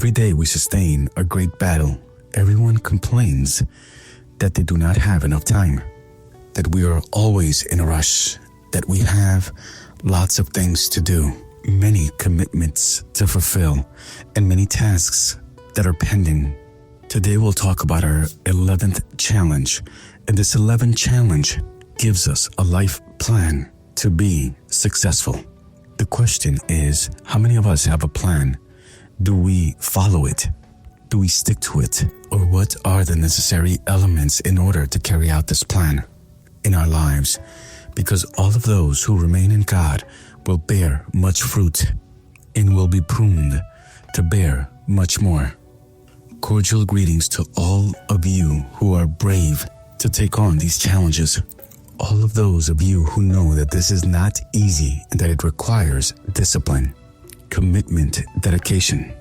Every day we sustain a great battle. Everyone complains that they do not have enough time, that we are always in a rush, that we have lots of things to do, many commitments to fulfill, and many tasks that are pending. Today we'll talk about our 11th challenge, and this 11th challenge gives us a life plan to be successful. The question is, how many of us have a plan? Do we follow it? Do we stick to it? Or what are the necessary elements in order to carry out this plan in our lives? Because all of those who remain in God will bear much fruit and will be pruned to bear much more. Cordial greetings to all of you who are brave to take on these challenges. All of those of you who know that this is not easy and that it requires discipline, commitment, dedication.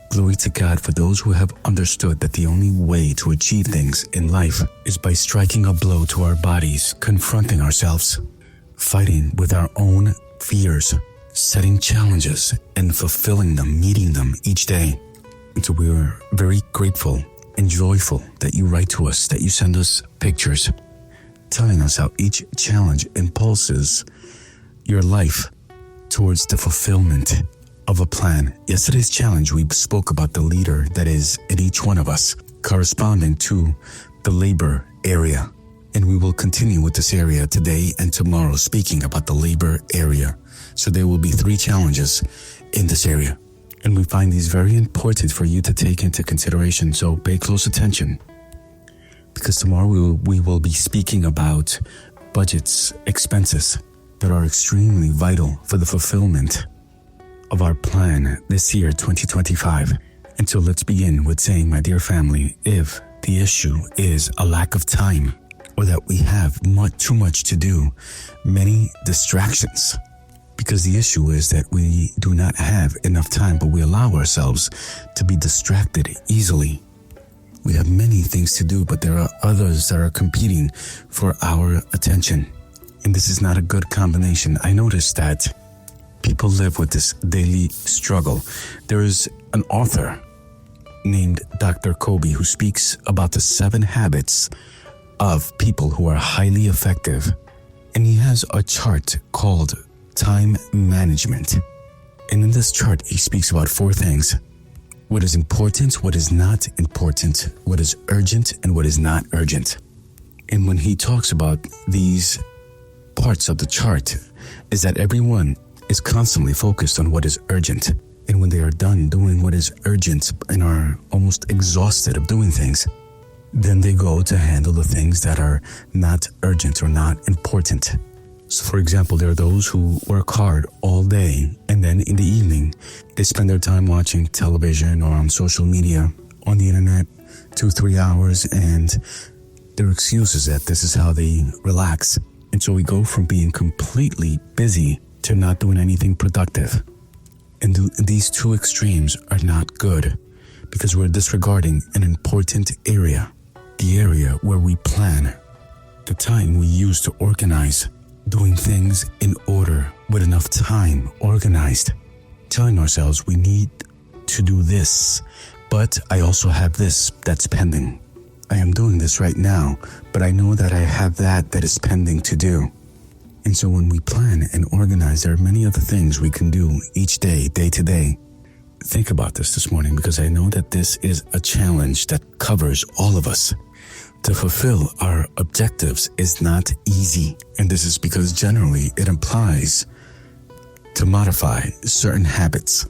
Glory to God for those who have understood that the only way to achieve things in life is by striking a blow to our bodies, confronting ourselves, fighting with our own fears, setting challenges and fulfilling them, meeting them each day. And so we are very grateful and joyful that you write to us, that you send us pictures, telling us how each challenge impulses your life towards the fulfillment of a plan. Yesterday's challenge, we spoke about the leader that is in each one of us, corresponding to the labor area. And we will continue with this area today and tomorrow, speaking about the labor area. So there will be 3 challenges in this area. And we find these very important for you to take into consideration. So pay close attention, because tomorrow we will be speaking about budgets, expenses that are extremely vital for the fulfillment of our plan this year, 2025. And so let's begin with saying, my dear family, if the issue is a lack of time, or that we have too much to do, many distractions, because the issue is that we do not have enough time, but we allow ourselves to be distracted easily. We have many things to do, but there are others that are competing for our attention. And this is not a good combination. I noticed that people live with this daily struggle. There is an author named Dr. Kobe who speaks about the 7 habits of people who are highly effective. And he has a chart called time management. And in this chart, he speaks about 4 things: what is important, what is not important, what is urgent, and what is not urgent. And when he talks about these parts of the chart, is that everyone is constantly focused on what is urgent. And when they are done doing what is urgent and are almost exhausted of doing things, then they go to handle the things that are not urgent or not important. So for example, there are those who work hard all day, and then in the evening, they spend their time watching television or on social media, on the internet, 2-3 hours, and their excuse is that this is how they relax. And so we go from being completely busy to not doing anything productive. And these 2 extremes are not good, because we're disregarding an important area, the area where we plan, the time we use to organize, doing things in order with enough time organized, telling ourselves we need to do this, but I also have this that's pending. I am doing this right now, but I know that I have that is pending to do. And so when we plan and organize, there are many other things we can do each day, day to day. Think about this morning, because I know that this is a challenge that covers all of us. To fulfill our objectives is not easy, and this is because generally it implies to modify certain habits,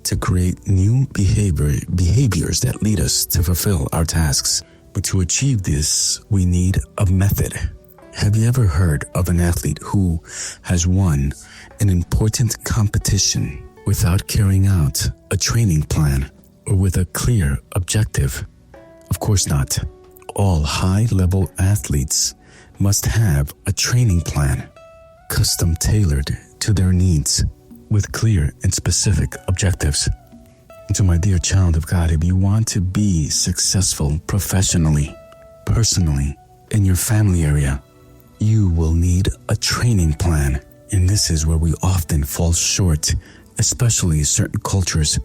to create new behaviors that lead us to fulfill our tasks. But to achieve this, we need a method. Have you ever heard of an athlete who has won an important competition without carrying out a training plan or with a clear objective? Of course not. All high-level athletes must have a training plan, custom tailored to their needs, with clear and specific objectives. And so my dear child of God, if you want to be successful professionally, personally, in your family area, you will need a training plan. And this is where we often fall short, especially certain cultures.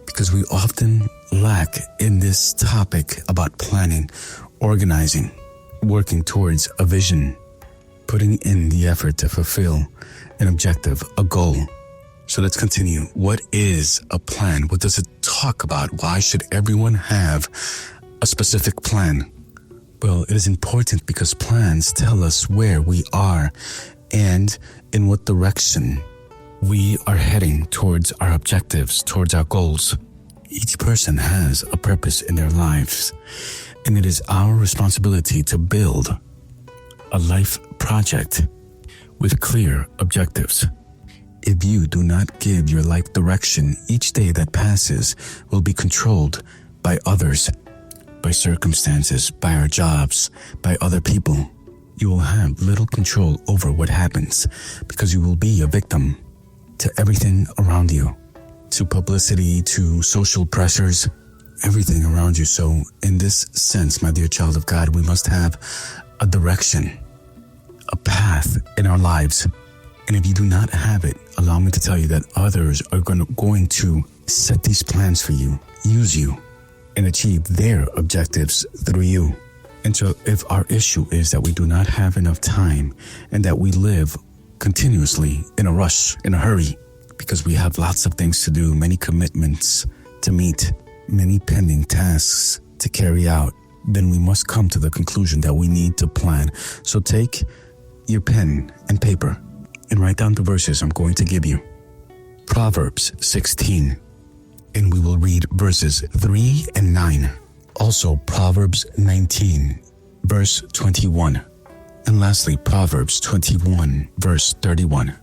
because we often lack in this topic about planning, organizing, working towards a vision, putting in the effort to fulfill an objective, a goal. So let's continue. What is a plan? What does it talk about? Why should everyone have a specific plan? Well, it is important because plans tell us where we are and in what direction we are heading towards our objectives, towards our goals. Each person has a purpose in their lives, and it is our responsibility to build a life project with clear objectives. If you do not give your life direction, each day that passes will be controlled by others, by circumstances, by our jobs, by other people. You will have little control over what happens because you will be a victim to everything around you, to publicity, to social pressures, everything around you. So in this sense, my dear child of God, we must have a direction, a path in our lives. And if you do not have it, allow me to tell you that others are going to set these plans for you, use you, and achieve their objectives through you. And so if our issue is that we do not have enough time and that we live continuously in a rush, in a hurry, because we have lots of things to do, many commitments to meet, many pending tasks to carry out, then we must come to the conclusion that we need to plan. So take your pen and paper and write down the verses I'm going to give you. Proverbs 16, and we will read verses 3 and 9. Also, Proverbs 19, verse 21. And lastly, Proverbs 21, verse 31.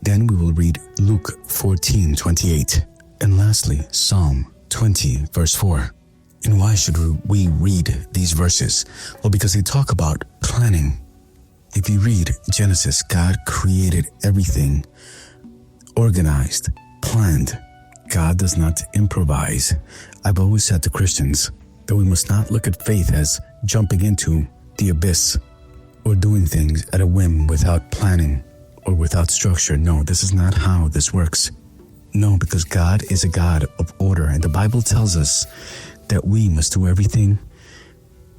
Then we will read Luke 14, 28. And lastly, Psalm 20, verse 4. And why should we read these verses? Well, because they talk about planning. If you read Genesis, God created everything organized, planned. God does not improvise. I've always said to Christians that we must not look at faith as jumping into the abyss or doing things at a whim without planning or without structure. No, this is not how this works. No, because God is a God of order, and the Bible tells us that we must do everything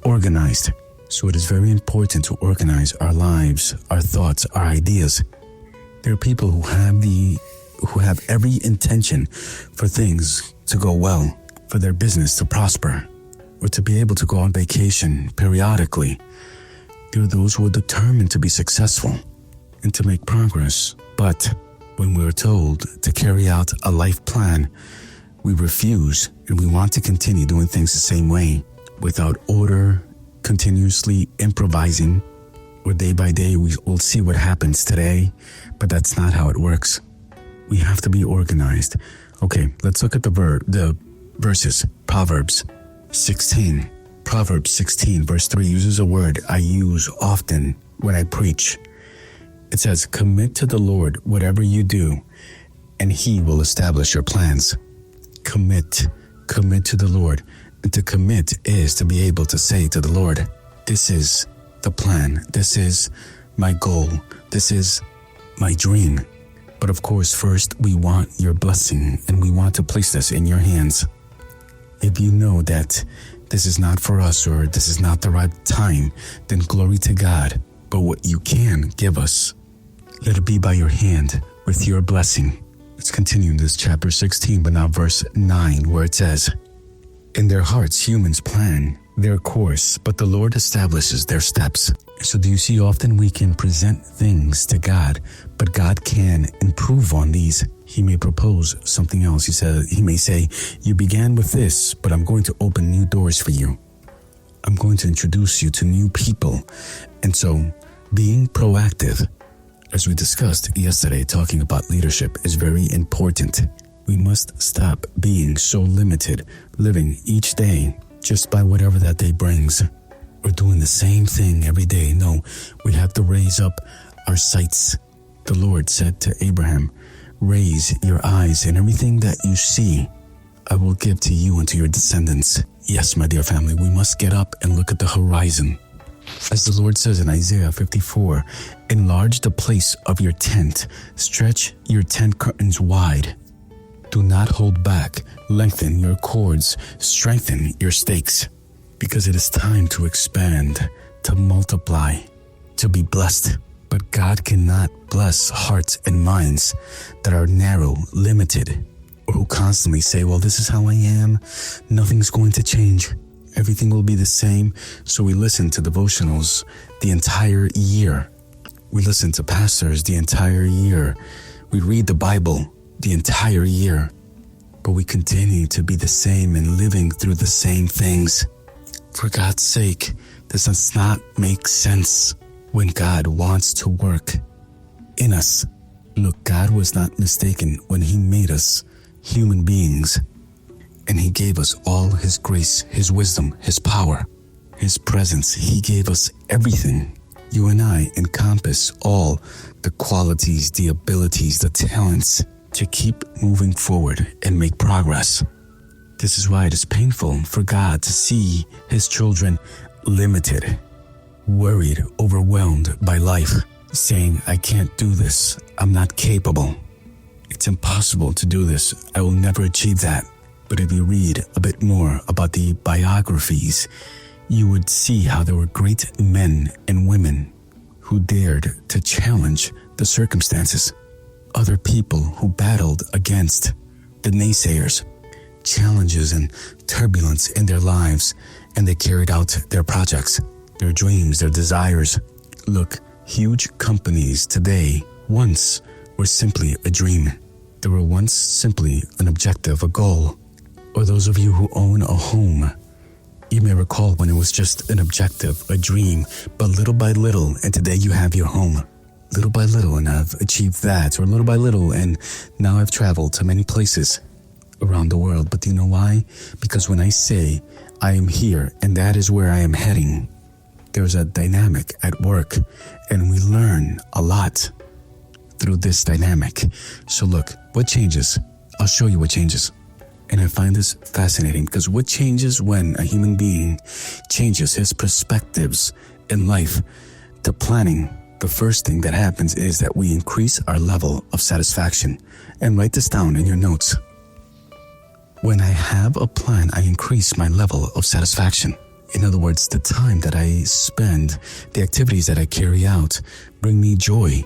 organized. So it is very important to organize our lives, our thoughts, our ideas. There are people who have every intention for things to go well, for their business to prosper, or to be able to go on vacation periodically. There are those who are determined to be successful and to make progress. But when we are told to carry out a life plan, we refuse and we want to continue doing things the same way, without order, continuously improvising, or day by day we will see what happens today, but that's not how it works. We have to be organized. Okay, let's look at the verses. Proverbs 16. Proverbs 16 verse 3 uses a word I use often when I preach. It says, commit to the Lord whatever you do, and He will establish your plans. Commit to the Lord. And to commit is to be able to say to the Lord, this is the plan. This is my goal. This is my dream. But of course, first we want your blessing, and we want to place this in your hands. If you know that this is not for us, or this is not the right time, then glory to God. But what you can give us, let it be by your hand with your blessing. Let's continue in this chapter 16, but now verse 9, where it says, in their hearts humans plan their course, but the Lord establishes their steps. So do you see, often we can present things to God, but God can improve on these. He may propose something else. He may say, you began with this, but I'm going to open new doors for you. I'm going to introduce you to new people. And so being proactive, as we discussed yesterday, talking about leadership, is very important. We must stop being so limited, living each day just by whatever that day brings, or doing the same thing every day. No, we have to raise up our sights. The Lord said to Abraham, raise your eyes, and everything that you see, I will give to you and to your descendants. Yes, my dear family, we must get up and look at the horizon. As the Lord says in Isaiah 54, enlarge the place of your tent, stretch your tent curtains wide. Do not hold back. Lengthen your cords. Strengthen your stakes. Because it is time to expand, to multiply, to be blessed. But God cannot bless hearts and minds that are narrow, limited, or who constantly say, well, this is how I am. Nothing's going to change. Everything will be the same. So we listen to devotionals the entire year. We listen to pastors the entire year. We read the Bible the entire year. But we continue to be the same and living through the same things. For God's sake, this does not make sense when God wants to work in us. Look, God was not mistaken when He made us human beings. And He gave us all His grace, His wisdom, His power, His presence. He gave us everything. You and I encompass all the qualities, the abilities, the talents to keep moving forward and make progress. This is why it is painful for God to see His children limited, worried, overwhelmed by life, saying, I can't do this. I'm not capable. It's impossible to do this. I will never achieve that. But if you read a bit more about the biographies, you would see how there were great men and women who dared to challenge the circumstances. Other people who battled against the naysayers, challenges and turbulence in their lives, and they carried out their projects, their dreams, their desires. Look, huge companies today once were simply a dream. They were once simply an objective, a goal. Or those of you who own a home, you may recall when it was just an objective, a dream, but little by little, and today you have your home. Little by little, and I've achieved that, or little by little, and now I've traveled to many places around the world. But do you know why? Because when I say I am here and that is where I am heading, there's a dynamic at work, and we learn a lot through this dynamic. So look, what changes? I'll show you what changes. And I find this fascinating because what changes when a human being changes his perspectives in life to planning? The first thing that happens is that we increase our level of satisfaction. And write this down in your notes. When I have a plan, I increase my level of satisfaction. In other words, the time that I spend, the activities that I carry out bring me joy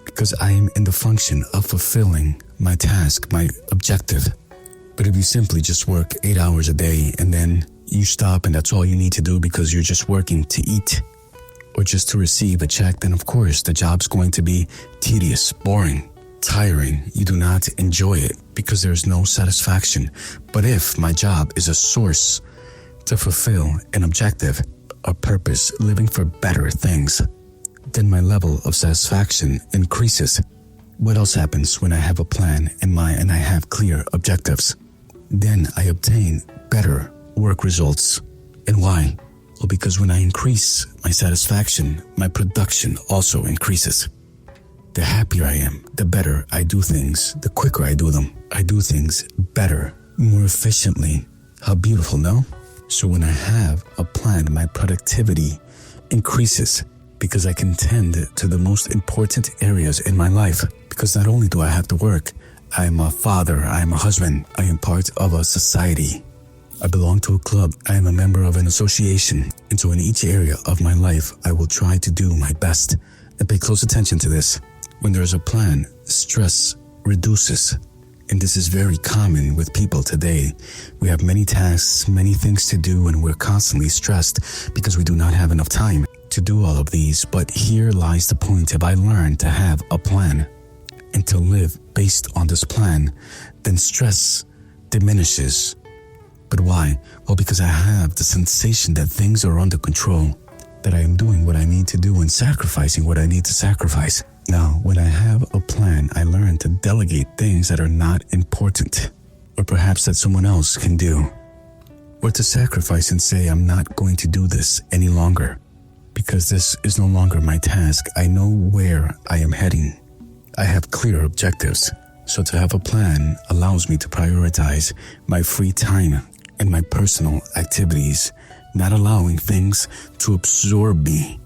because I am in the function of fulfilling my task, my objective. But if you simply just work 8 hours a day and then you stop and that's all you need to do because you're just working to eat or just to receive a check, then of course the job's going to be tedious, boring, tiring. You do not enjoy it because there's no satisfaction. But if my job is a source to fulfill an objective, a purpose, living for better things, then my level of satisfaction increases. What else happens when I have a plan and I have clear objectives? Then I obtain better work results. And why? Well, because when I increase my satisfaction, my production also increases. The happier I am, the better I do things, the quicker I do them. I do things better, more efficiently. How beautiful, no? So when I have a plan, my productivity increases because I can tend to the most important areas in my life. Because not only do I have to work, I am a father, I am a husband, I am part of a society. I belong to a club, I am a member of an association. And so in each area of my life, I will try to do my best. And pay close attention to this. When there is a plan, stress reduces. And this is very common with people today. We have many tasks, many things to do, and we're constantly stressed because we do not have enough time to do all of these. But here lies the point. If I learn to have a plan and to live based on this plan, then stress diminishes. But why? Well, because I have the sensation that things are under control, that I am doing what I need to do and sacrificing what I need to sacrifice. Now, when I have a plan, I learn to delegate things that are not important, or perhaps that someone else can do, or to sacrifice and say, I'm not going to do this any longer, because this is no longer my task. I know where I am heading. I have clear objectives. So to have a plan allows me to prioritize my free time and my personal activities, not allowing things to absorb me.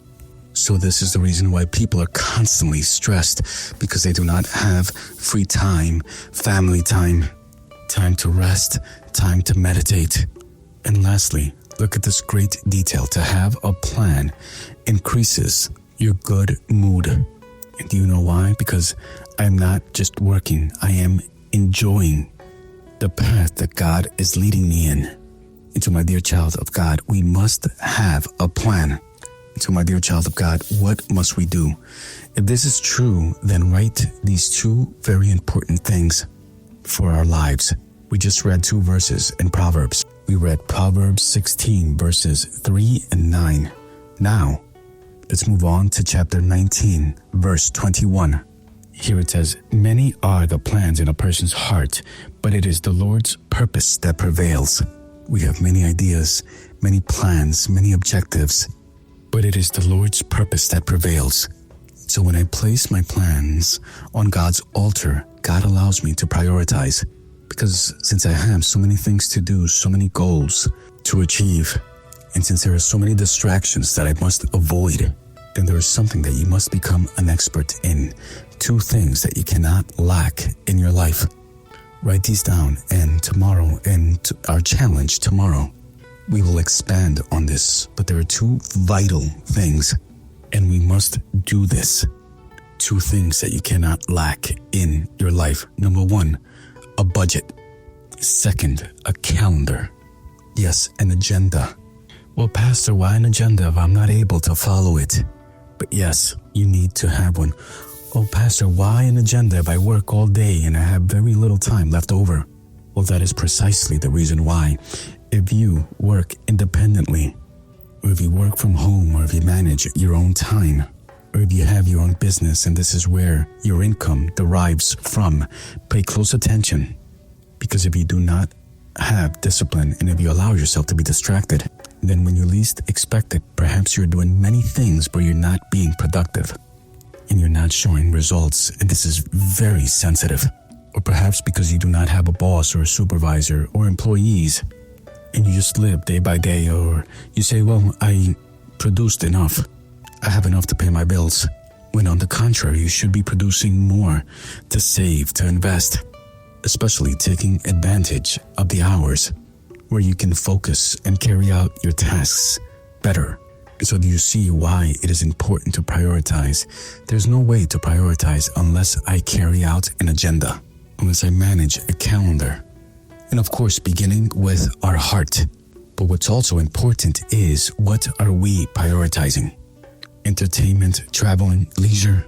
So this is the reason why people are constantly stressed, because they do not have free time, family time, time to rest, time to meditate. And lastly, look at this great detail. To have a plan increases your good mood. And do you know why? Because I'm not just working, I am enjoying the path that God is leading me in. And so, my dear child of God, we must have a plan. And so, my dear child of God, what must we do? If this is true, then write these two very important things for our lives. We just read 2 verses in Proverbs. We read Proverbs 16 verses 3 and 9. Now, let's move on to chapter 19, verse 21. Here it says, "Many are the plans in a person's heart, but it is the Lord's purpose that prevails." We have many ideas, many plans, many objectives, but it is the Lord's purpose that prevails. So when I place my plans on God's altar, God allows me to prioritize. Because since I have so many things to do, so many goals to achieve, and since there are so many distractions that I must avoid, then there is something that you must become an expert in. 2 things that you cannot lack in your life. Write these down, and tomorrow, and our challenge tomorrow, we will expand on this. But there are 2 vital things, and we must do this. 2 things that you cannot lack in your life. Number 1, a budget. Second, a calendar. Yes, an agenda. Well, Pastor, why an agenda if I'm not able to follow it? But yes, you need to have one. Oh, Pastor, why an agenda if I work all day and I have very little time left over? Well, that is precisely the reason why. If you work independently, or if you work from home, or if you manage your own time, or if you have your own business and this is where your income derives from, pay close attention. Because if you do not have discipline and if you allow yourself to be distracted, then when you least expect it, perhaps you're doing many things but you're not being productive and you're not showing results, and this is very sensitive. Or perhaps because you do not have a boss or a supervisor or employees and you just live day by day, or you say, well, I produced enough. I have enough to pay my bills. When on the contrary, you should be producing more to save, to invest, especially taking advantage of the hours where you can focus and carry out your tasks better. So do you see why it is important to prioritize? There's no way to prioritize unless I carry out an agenda, unless I manage a calendar. And of course, beginning with our heart. But what's also important is, what are we prioritizing? Entertainment, traveling, leisure.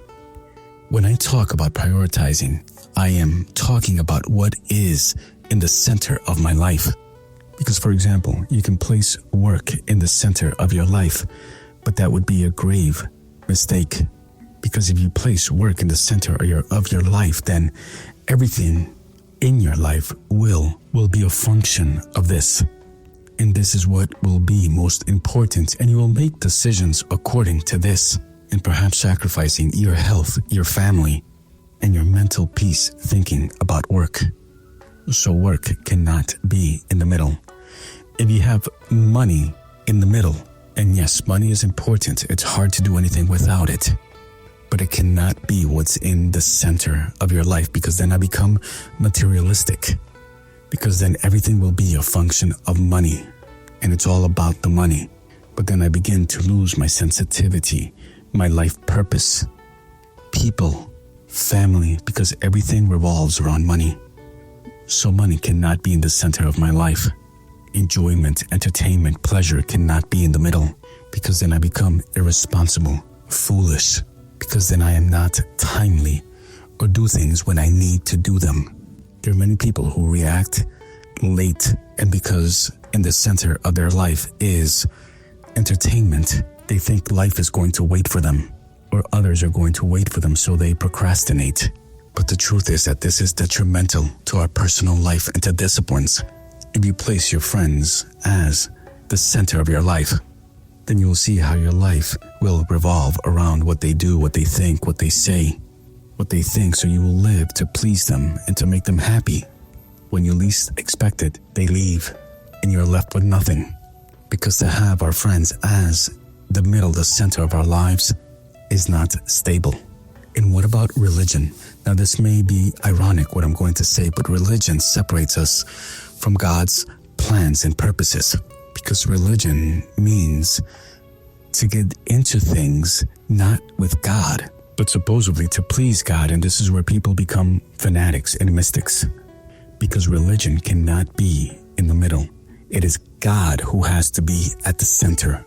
When I talk about prioritizing, I am talking about what is in the center of my life. Because, for example, you can place work in the center of your life, but that would be a grave mistake. Because if you place work in the center of your life, then everything in your life will be a function of this. And this is what will be most important, and you will make decisions according to this, and perhaps sacrificing your health, your family, and your mental peace thinking about work. So work cannot be in the middle. If you have money in the middle, and yes, money is important, it's hard to do anything without it, but it cannot be what's in the center of your life, because then I become materialistic, because then everything will be a function of money, and it's all about the money. But then I begin to lose my sensitivity, my life purpose, people, family, because everything revolves around money. So money cannot be in the center of my life. Enjoyment, entertainment, pleasure cannot be in the middle, because then I become irresponsible, foolish, because then I am not timely or do things when I need to do them. There are many people who react late, and because in the center of their life is entertainment, they think life is going to wait for them, or others are going to wait for them, so they procrastinate. But the truth is that this is detrimental to our personal life and to disciplines. If you place your friends as the center of your life, then you will see how your life will revolve around what they do, what they think, what they say, what they think. So you will live to please them and to make them happy. When you least expect it, they leave and you're left with nothing. Because to have our friends as the middle, the center of our lives is not stable. And what about religion? Now, this may be ironic what I'm going to say, but religion separates us from God's plans and purposes, because religion means to get into things not with God, but supposedly to please God. And this is where people become fanatics and mystics, because religion cannot be in the middle. It is God who has to be at the center,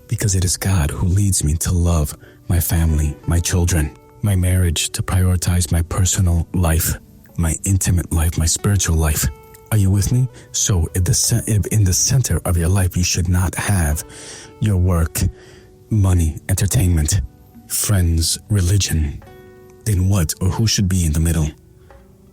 because it is God who leads me to love my family, my children, my marriage, to prioritize my personal life, my intimate life, my spiritual life. Are you with me? So if in the center of your life, you should not have your work, money, entertainment, friends, religion, then what or who should be in the middle?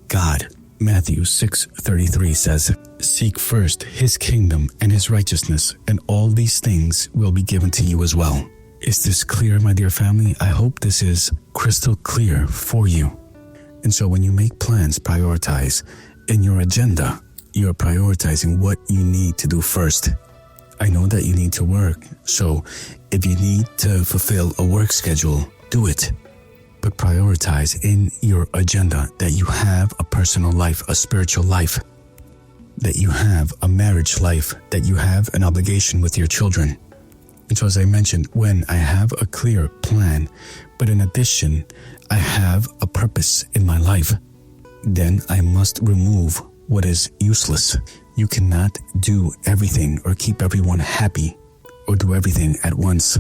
God. Matthew 6:33 says, "Seek first his kingdom and his righteousness, and all these things will be given to you as well." Is this clear, my dear family? I hope this is crystal clear for you. And so when you make plans, prioritize. In your agenda, you're prioritizing what you need to do first. I know that you need to work, so if you need to fulfill a work schedule, do it. But prioritize in your agenda that you have a personal life, a spiritual life, that you have a marriage life, that you have an obligation with your children. And so as I mentioned, when I have a clear plan, but in addition, I have a purpose in my life, then I must remove what is useless. You cannot do everything or keep everyone happy or do everything at once.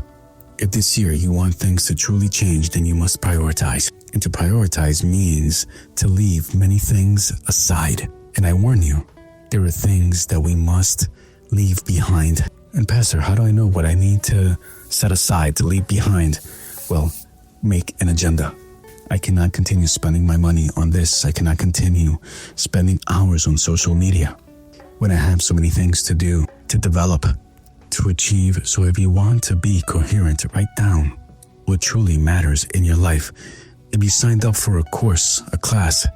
If this year you want things to truly change, then you must prioritize. And to prioritize means to leave many things aside. And I warn you, there are things that we must leave behind. And Pastor, how do I know what I need to set aside, to leave behind? Well, make an agenda. I cannot continue spending my money on this. I cannot continue spending hours on social media when I have so many things to do, to develop, to achieve. So if you want to be coherent, write down what truly matters in your life. If you signed up for a course, a class,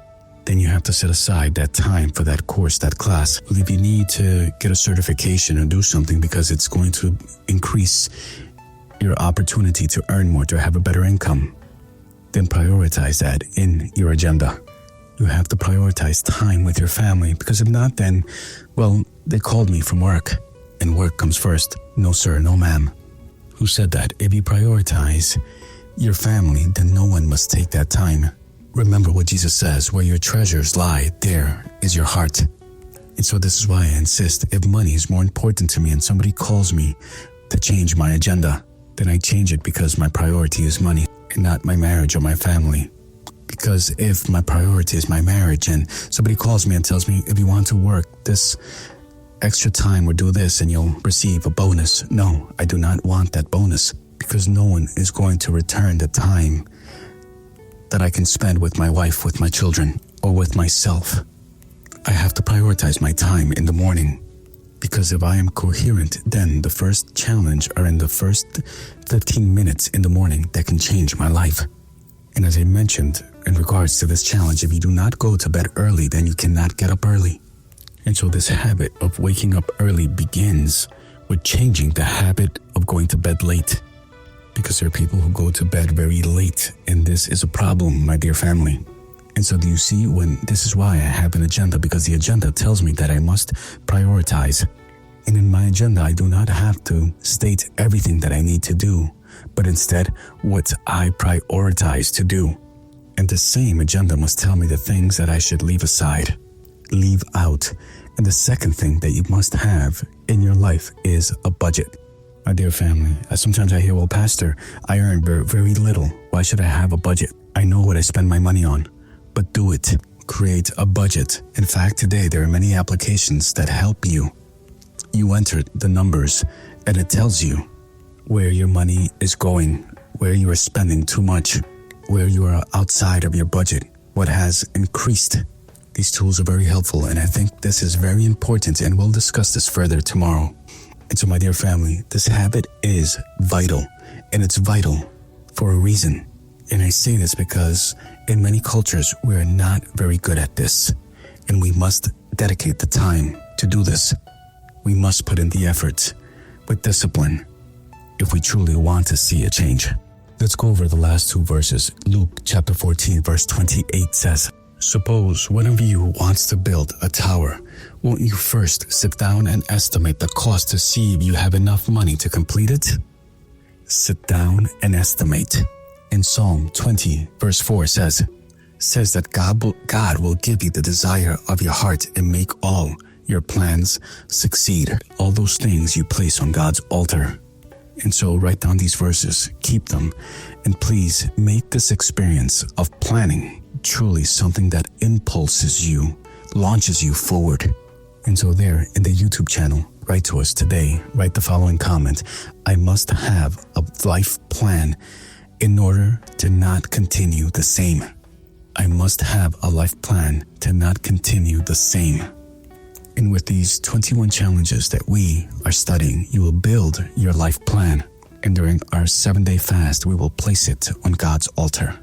then you have to set aside that time for that course, that class. Well, if you need to get a certification or do something because it's going to increase your opportunity to earn more, to have a better income, then prioritize that in your agenda. You have to prioritize time with your family, because if not, then, well, they called me from work and work comes first. No, sir, no, ma'am. Who said that? If you prioritize your family, then no one must take that time. Remember what Jesus says, where your treasures lie, there is your heart. And so this is why I insist, if money is more important to me and somebody calls me to change my agenda, then I change it because my priority is money and not my marriage or my family. Because if my priority is my marriage and somebody calls me and tells me, if you want to work this extra time or do this and you'll receive a bonus. No, I do not want that bonus, because no one is going to return the time that I can spend with my wife, with my children, or with myself. I have to prioritize my time in the morning, because if I am coherent, then the first challenge are in the first 15 minutes in the morning that can change my life. And as I mentioned in regards to this challenge, if you do not go to bed early, then you cannot get up early. And so this habit of waking up early begins with changing the habit of going to bed late. Because there are people who go to bed very late, and this is a problem, my dear family. And so do you see, when this is why I have an agenda, because the agenda tells me that I must prioritize. And in my agenda, I do not have to state everything that I need to do, but instead what I prioritize to do. And the same agenda must tell me the things that I should leave aside, leave out. And the second thing that you must have in your life is a budget. My dear family, sometimes I hear, well, Pastor, I earn very little. Why should I have a budget? I know what I spend my money on, but do it. Create a budget. In fact, today there are many applications that help you. You enter the numbers and it tells you where your money is going, where you are spending too much, where you are outside of your budget, what has increased. These tools are very helpful, and I think this is very important, and we'll discuss this further tomorrow. And so, my dear family, this habit is vital, and it's vital for a reason. And I say this because in many cultures, we are not very good at this, and we must dedicate the time to do this. We must put in the effort with discipline if we truly want to see a change. Let's go over the last two verses. Luke chapter 14, verse 28 says, "Suppose one of you wants to build a tower. Won't you first sit down and estimate the cost to see if you have enough money to complete it?" Sit down and estimate. In Psalm 20, verse 4 says that God will give you the desire of your heart and make all your plans succeed. All those things you place on God's altar. And so write down these verses, keep them, and please make this experience of planning truly something that impulses you, launches you forward. And so there in the YouTube channel, write to us today, write the following comment: "I must have a life plan in order to not continue the same." I must have a life plan to not continue the same. And with these 21 challenges that we are studying, you will build your life plan. And during our 7-day fast, we will place it on God's altar.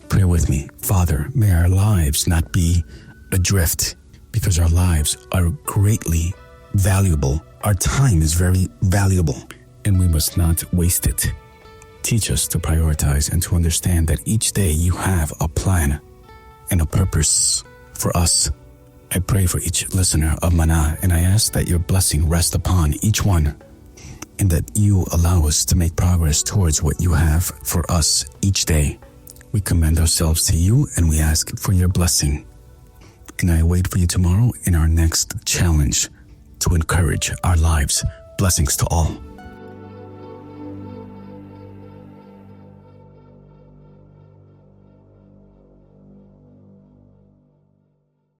Pray with me. Father, may our lives not be adrift, because our lives are greatly valuable. Our time is very valuable, and we must not waste it. Teach us to prioritize and to understand that each day you have a plan and a purpose for us. I pray for each listener of Mana, and I ask that your blessing rest upon each one, and that you allow us to make progress towards what you have for us each day. We commend ourselves to you, and we ask for your blessing. And I wait for you tomorrow in our next challenge to encourage our lives. Blessings to all.